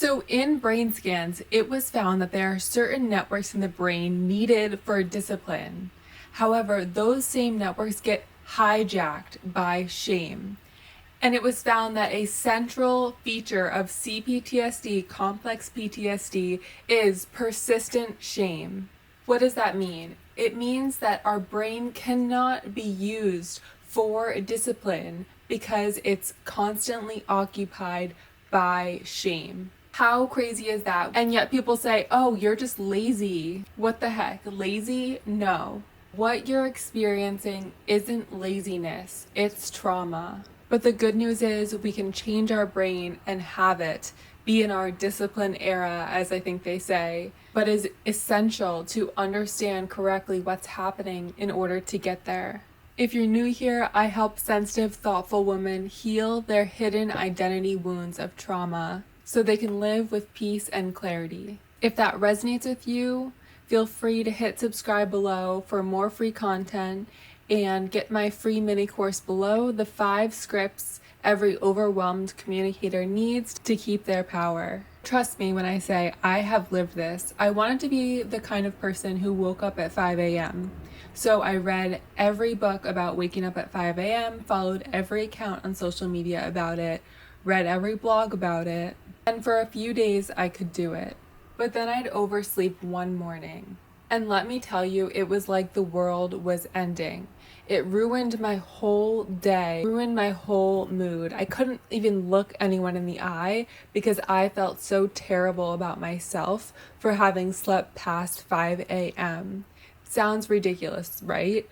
So in brain scans, it was found that there are certain networks in the brain needed for discipline. However, those same networks get hijacked by shame. And it was found that a central feature of CPTSD, complex PTSD, is persistent shame. What does that mean? It means that our brain cannot be used for discipline because it's constantly occupied by shame. How crazy is that? And yet people say, oh, you're just lazy. What the heck? Lazy? No. What you're experiencing isn't laziness, it's trauma. But the good news is we can change our brain and have it be in our discipline era, as I think they say, but is essential to understand correctly what's happening in order to get there. If you're new here, I help sensitive, thoughtful women heal their hidden identity wounds of trauma so they can live with peace and clarity. If that resonates with you, feel free to hit subscribe below for more free content and get my free mini course below, the 5 scripts every overwhelmed communicator needs to keep their power. Trust me when I say I have lived this. I wanted to be the kind of person who woke up at 5 a.m. So I read every book about waking up at 5 a.m., followed every account on social media about it, read every blog about it, and for a few days I could do it. But then I'd oversleep one morning. And let me tell you, it was like the world was ending. It ruined my whole day, ruined my whole mood. I couldn't even look anyone in the eye because I felt so terrible about myself for having slept past 5 a.m. Sounds ridiculous, right?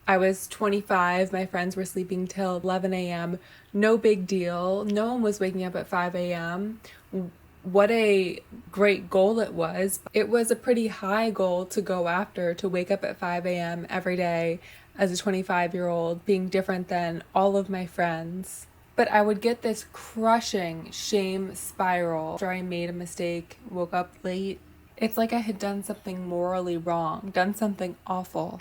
I was 25, my friends were sleeping till 11 a.m. No big deal. No one was waking up at 5 a.m. What a great goal it was. It was a pretty high goal to go after, to wake up at 5 a.m. every day as a 25-year-old, being different than all of my friends. But I would get this crushing shame spiral after I made a mistake, woke up late. It's like I had done something morally wrong, done something awful,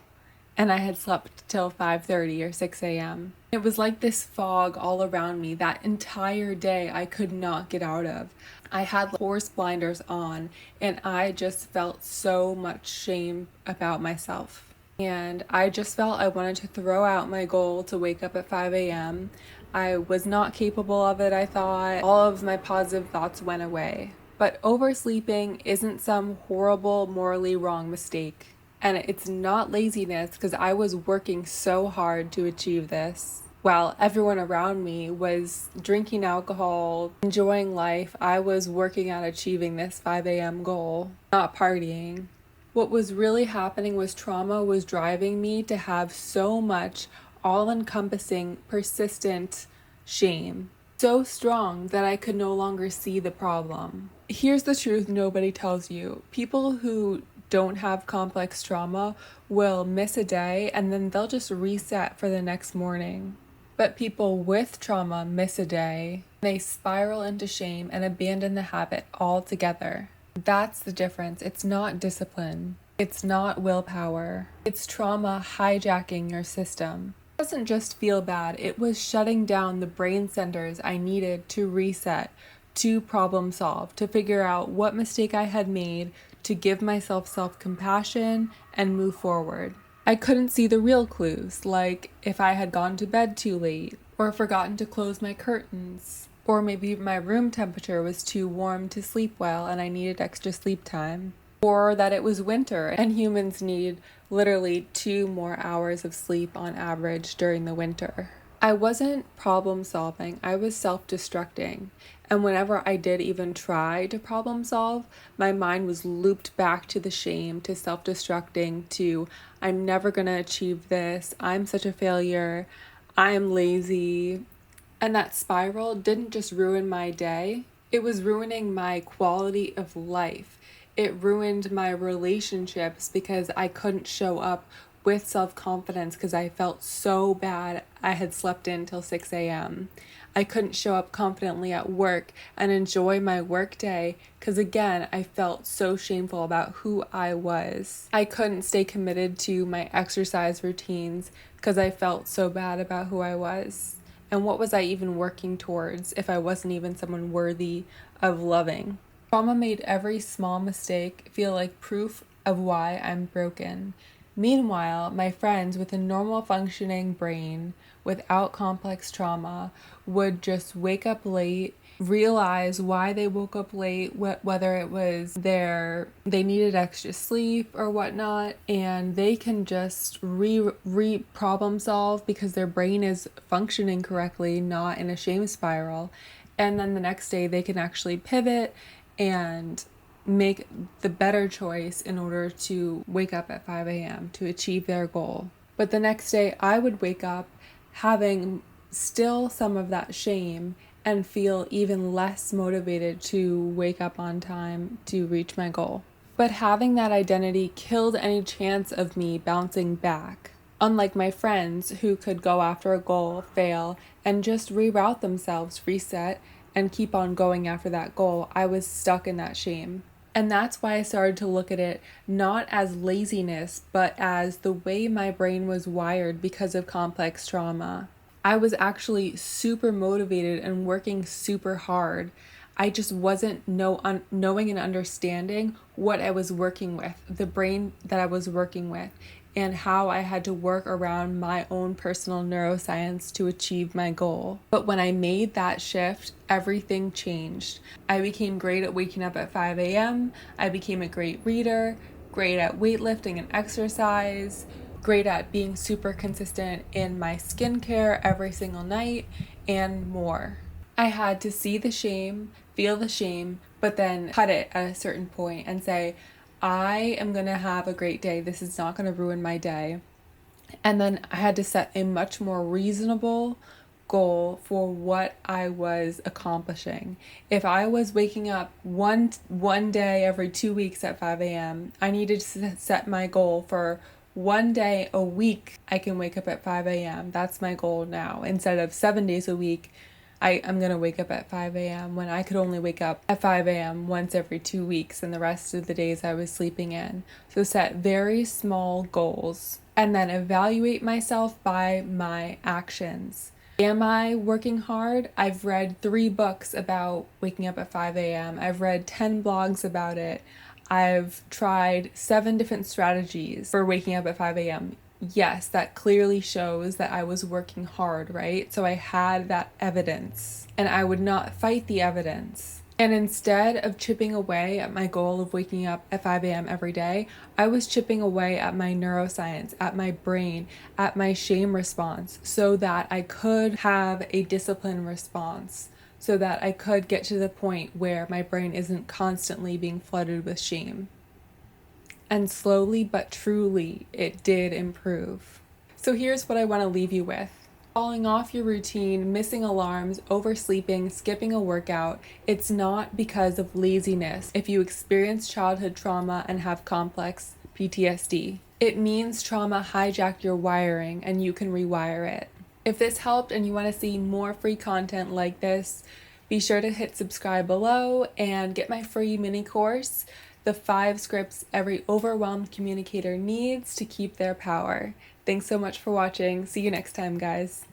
and I had slept till 5:30 or 6 a.m. It was like this fog all around me that entire day I could not get out of. I had horse blinders on and I just felt so much shame about myself. And I just felt I wanted to throw out my goal to wake up at 5 a.m. I was not capable of it, I thought. All of my positive thoughts went away. But oversleeping isn't some horrible, morally wrong mistake. And it's not laziness because I was working so hard to achieve this. While everyone around me was drinking alcohol, enjoying life, I was working at achieving this 5 a.m. goal, not partying. What was really happening was trauma was driving me to have so much all-encompassing, persistent shame. So strong that I could no longer see the problem. Here's the truth nobody tells you. People who don't have complex trauma will miss a day and then they'll just reset for the next morning. But people with trauma miss a day, they spiral into shame and abandon the habit altogether. That's the difference. It's not discipline. It's not willpower. It's trauma hijacking your system. It doesn't just feel bad. It was shutting down the brain centers I needed to reset, to problem solve, to figure out what mistake I had made, to give myself self-compassion and move forward. I couldn't see the real clues, like if I had gone to bed too late, or forgotten to close my curtains, or maybe my room temperature was too warm to sleep well and I needed extra sleep time, or that it was winter and humans need literally 2 more hours of sleep on average during the winter. I wasn't problem solving, I was self-destructing. And whenever I did even try to problem solve, my mind was looped back to the shame, to self-destructing, to I'm never gonna achieve this, I'm such a failure, I'm lazy. And that spiral didn't just ruin my day, it was ruining my quality of life. It ruined my relationships because I couldn't show up with self-confidence because I felt so bad I had slept in till 6 a.m. I couldn't show up confidently at work and enjoy my work day because again, I felt so shameful about who I was. I couldn't stay committed to my exercise routines because I felt so bad about who I was. And what was I even working towards if I wasn't even someone worthy of loving? Trauma made every small mistake feel like proof of why I'm broken. Meanwhile, my friends with a normal functioning brain without complex trauma would just wake up late, realize why they woke up late, whether it was they needed extra sleep or whatnot, and they can just re problem solve because their brain is functioning correctly, not in a shame spiral. And then the next day they can actually pivot and make the better choice in order to wake up at 5 a.m. to achieve their goal. But the next day, I would wake up having still some of that shame and feel even less motivated to wake up on time to reach my goal. But having that identity killed any chance of me bouncing back. Unlike my friends who could go after a goal, fail, and just reroute themselves, reset, and keep on going after that goal, I was stuck in that shame. And that's why I started to look at it not as laziness, but as the way my brain was wired because of complex trauma. I was actually super motivated and working super hard. I just wasn't knowing and understanding what I was working with, the brain that I was working with, and how I had to work around my own personal neuroscience to achieve my goal. But when I made that shift, everything changed. I became great at waking up at 5 a.m. I became a great reader, great at weightlifting and exercise, great at being super consistent in my skincare every single night, and more. I had to see the shame, feel the shame, but then cut it at a certain point and say, I am going to have a great day. This is not going to ruin my day. And then I had to set a much more reasonable goal for what I was accomplishing. If I was waking up one day every 2 weeks at 5 a.m., I needed to set my goal for one day a week I can wake up at 5 a.m. That's my goal now. Instead of 7 days a week, I'm going to wake up at 5 a.m. when I could only wake up at 5 a.m. once every 2 weeks and the rest of the days I was sleeping in. So set very small goals and then evaluate myself by my actions. Am I working hard? I've read 3 books about waking up at 5 a.m. I've read 10 blogs about it. I've tried 7 different strategies for waking up at 5 a.m. Yes, that clearly shows that I was working hard, right? So I had that evidence and I would not fight the evidence. And instead of chipping away at my goal of waking up at 5 a.m. every day, I was chipping away at my neuroscience, at my brain, at my shame response so that I could have a discipline response, so that I could get to the point where my brain isn't constantly being flooded with shame. And slowly but truly, it did improve. So here's what I want to leave you with. Falling off your routine, missing alarms, oversleeping, skipping a workout, it's not because of laziness if you experience childhood trauma and have complex PTSD. It means trauma hijacked your wiring and you can rewire it. If this helped and you want to see more free content like this, be sure to hit subscribe below and get my free mini course, the 5 scripts every overwhelmed communicator needs to keep their power. Thanks so much for watching. See you next time, guys.